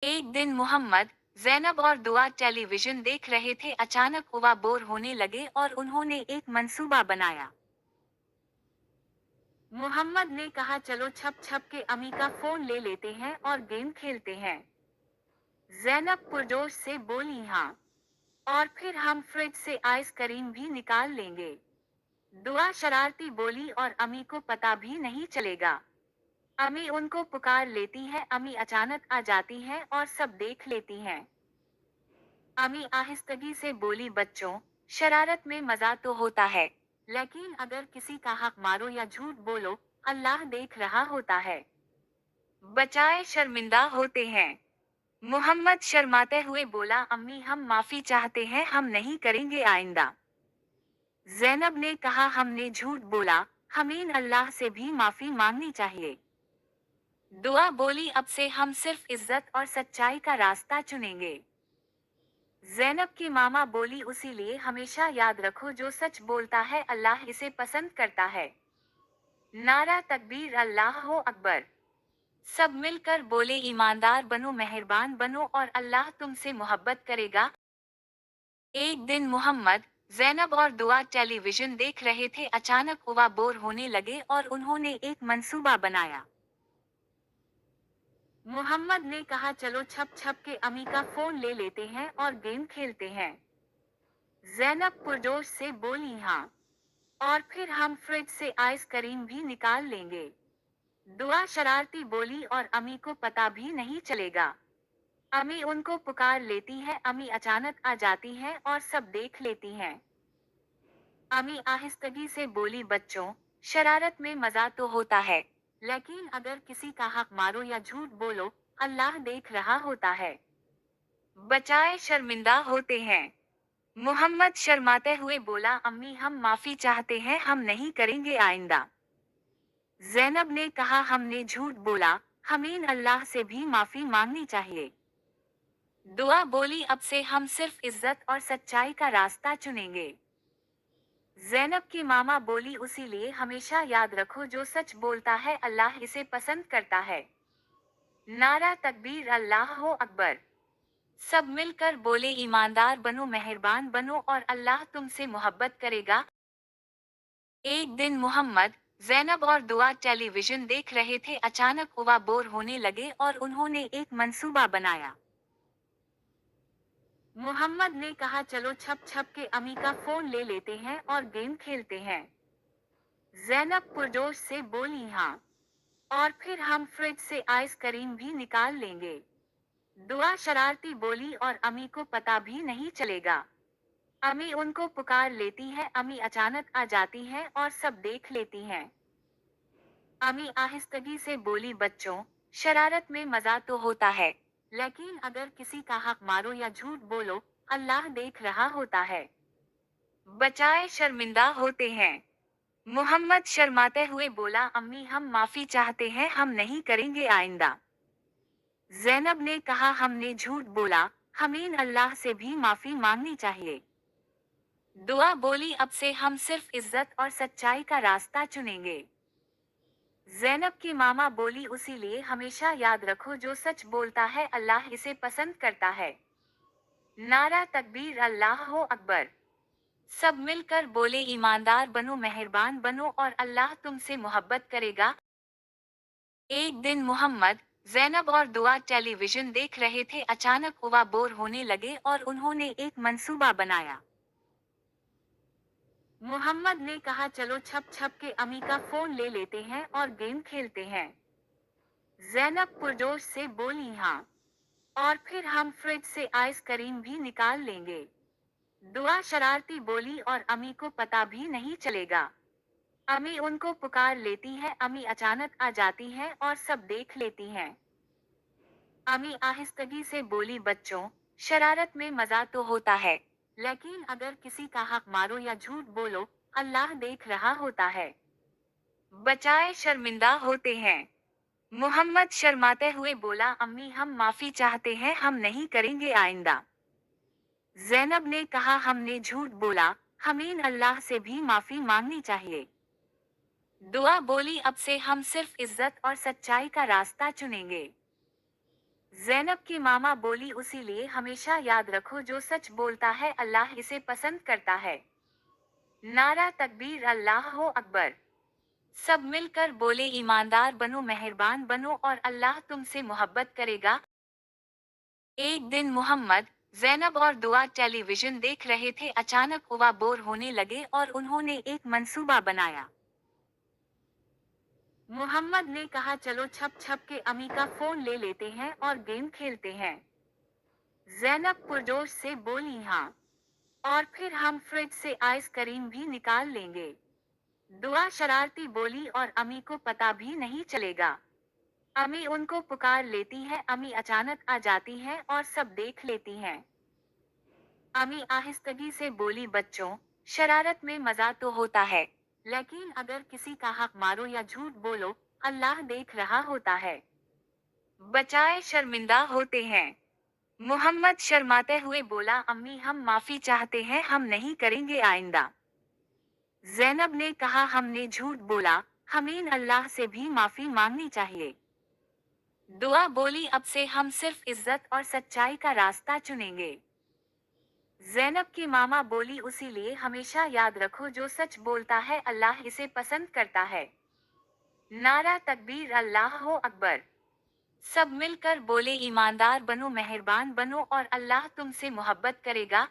एक दिन मोहम्मद, ज़ैनब और दुआ टेलीविजन देख रहे थे। अचानक वह बोर होने लगे और उन्होंने एक मंसूबा बनाया। मोहम्मद ने कहा, चलो छप छप के अम्मी का फोन ले लेते हैं और गेम खेलते हैं। ज़ैनब पुरजोश से बोली, हाँ, और फिर हम फ्रिज से आइसक्रीम भी निकाल लेंगे। दुआ शरारती बोली, और अम्मी को पता भी नहीं चलेगा। अम्मी उनको पुकार लेती है। अम्मी अचानक आ जाती है और सब देख लेती हैं। अम्मी आहिस्तगी से बोली, बच्चों, शरारत में मजा तो होता है, लेकिन अगर किसी का हक मारो या झूठ बोलो, अल्लाह देख रहा होता है। बचाए शर्मिंदा होते हैं। मोहम्मद शर्माते हुए बोला, अम्मी हम माफी चाहते हैं, हम नहीं करेंगे आइंदा। ज़ैनब ने कहा, हमने झूठ बोला, हमें अल्लाह से भी माफी मांगनी चाहिए। दुआ बोली, अब से हम सिर्फ इज्जत और सच्चाई का रास्ता चुनेंगे। ज़ैनब की मामा बोली, उसीलिए हमेशा याद रखो, जो सच बोलता है अल्लाह इसे पसंद करता है। नारा तकबीर, अल्लाह हो अकबर। सब मिलकर बोले, ईमानदार बनो, मेहरबान बनो और अल्लाह तुमसे मोहब्बत करेगा। एक दिन मोहम्मद, ज़ैनब और दुआ टेलीविजन देख रहे थे। अचानक वह बोर होने लगे और उन्होंने एक मंसूबा बनाया। मोहम्मद ने कहा, चलो छप छप के अम्मी का फोन ले लेते हैं और गेम खेलते हैं। ज़ैनब पुरजोश से बोली, हाँ, और फिर हम फ्रिज से आइसक्रीम भी निकाल लेंगे। दुआ शरारती बोली, और अम्मी को पता भी नहीं चलेगा। अम्मी उनको पुकार लेती है। अम्मी अचानक आ जाती है और सब देख लेती हैं। अम्मी आहिस्तगी से बोली, बच्चों, शरारत में मजा तो होता है, लेकिन अगर किसी का हक मारो या झूठ बोलो, अल्लाह देख रहा होता है। बचाए शर्मिंदा होते हैं। मोहम्मद शर्माते हुए बोला, अम्मी हम माफी चाहते हैं, हम नहीं करेंगे आइंदा। ज़ैनब ने कहा, हमने झूठ बोला, हमें अल्लाह से भी माफी मांगनी चाहिए। दुआ बोली, अब से हम सिर्फ इज्जत और सच्चाई का रास्ता चुनेंगे। ज़ैनब की मामा बोली, उसीलिए हमेशा याद रखो, जो सच बोलता है अल्लाह इसे पसंद करता है। नारा तकबीर, अल्लाह हो अकबर। सब मिलकर बोले, ईमानदार बनो, मेहरबान बनो और अल्लाह तुमसे मोहब्बत करेगा। एक दिन मोहम्मद, ज़ैनब और दुआ टेलीविजन देख रहे थे। अचानक वह बोर होने लगे और उन्होंने एक मंसूबा बनाया। मोहम्मद ने कहा, चलो छप छप के अम्मी का फोन ले लेते हैं और गेम खेलते हैं। ज़ैनब पुरजोश से बोली, हाँ, और फिर हम फ्रिज से आइसक्रीम भी निकाल लेंगे। दुआ शरारती बोली, और अम्मी को पता भी नहीं चलेगा। अम्मी उनको पुकार लेती है। अम्मी अचानक आ जाती है और सब देख लेती हैं। अम्मी आहिस्तगी से बोली, बच्चों, शरारत में मजा तो होता है, लेकिन अगर किसी का हक मारो या झूठ बोलो, अल्लाह देख रहा होता है। बचाए शर्मिंदा होते हैं। मोहम्मद शर्माते हुए बोला, अम्मी हम माफी चाहते हैं, हम नहीं करेंगे आइंदा। ज़ैनब ने कहा, हमने झूठ बोला, हमें अल्लाह से भी माफी मांगनी चाहिए। दुआ बोली, अब से हम सिर्फ इज्जत और सच्चाई का रास्ता चुनेंगे। ज़ैनब की मामा बोली, उसीलिए हमेशा याद रखो, जो सच बोलता है अल्लाह इसे पसंद करता है। नारा तकबीर, अल्लाह हो अकबर। सब मिलकर बोले, ईमानदार बनो, मेहरबान बनो और अल्लाह तुमसे मोहब्बत करेगा। एक दिन मोहम्मद, ज़ैनब और दुआ टेलीविजन देख रहे थे। अचानक वह बोर होने लगे और उन्होंने एक मंसूबा बनाया। मोहम्मद ने कहा, चलो छप छप के अम्मी का फोन ले लेते हैं और गेम खेलते हैं। ज़ैनब पुरजोश से बोली, हाँ, और फिर हम फ्रिज से आइसक्रीम भी निकाल लेंगे। दुआ शरारती बोली, और अम्मी को पता भी नहीं चलेगा। अम्मी उनको पुकार लेती है। अम्मी अचानक आ जाती है और सब देख लेती हैं। अम्मी आहिस्तगी से बोली, बच्चों, शरारत में मजा तो होता है, लेकिन अगर किसी का हक मारो या झूठ बोलो, अल्लाह देख रहा होता है। बचाए शर्मिंदा होते हैं। मोहम्मद शर्माते हुए बोला, अम्मी हम माफी चाहते हैं, हम नहीं करेंगे आइंदा। ज़ैनब ने कहा, हमने झूठ बोला, हमें अल्लाह से भी माफी मांगनी चाहिए। दुआ बोली, अब से हम सिर्फ इज्जत और सच्चाई का रास्ता चुनेंगे। ज़ैनब की मामा बोली उसीलिए हमेशा याद रखो जो सच बोलता है अल्लाह इसे पसंद करता है। नारा तकबीर अल्लाह हो अकबर। सब मिलकर बोले ईमानदार बनो मेहरबान बनो और अल्लाह तुमसे मोहब्बत करेगा। एक दिन मोहम्मद, ज़ैनब और दुआ टेलीविजन देख रहे थे, अचानक हुआ बोर होने लगे और उन्होंने एक मंसूबा बनाया। मोहम्मद ने कहा चलो छप छप के अम्मी का फोन ले लेते हैं और गेम खेलते हैं। ज़ैनब पुरजोश से बोली हाँ। और फिर हम फ्रिज से आइसक्रीम भी निकाल लेंगे। दुआ शरारती बोली और अम्मी को पता भी नहीं चलेगा। अम्मी उनको पुकार लेती है, अम्मी अचानक आ जाती हैं और सब देख लेती हैं। अम्मी आहिस्तगी से बोली बच्चों, शरारत में मजा तो होता है, लेकिन अगर किसी का हक मारो या झूठ बोलो, अल्लाह देख रहा होता है। बचाए शर्मिंदा होते हैं। मोहम्मद शर्माते हुए बोला अम्मी हम माफी चाहते हैं, हम नहीं करेंगे आइंदा। ज़ैनब ने कहा हमने झूठ बोला, हमें अल्लाह से भी माफी मांगनी चाहिए। दुआ बोली अब से हम सिर्फ इज्जत और सच्चाई का रास्ता चुनेंगे। ज़ैनब की मामा बोली उसीलिए हमेशा याद रखो जो सच बोलता है अल्लाह इसे पसंद करता है। नारा तकबीर अल्लाह हो अकबर। सब मिलकर बोले ईमानदार बनो मेहरबान बनो और अल्लाह तुमसे मोहब्बत करेगा।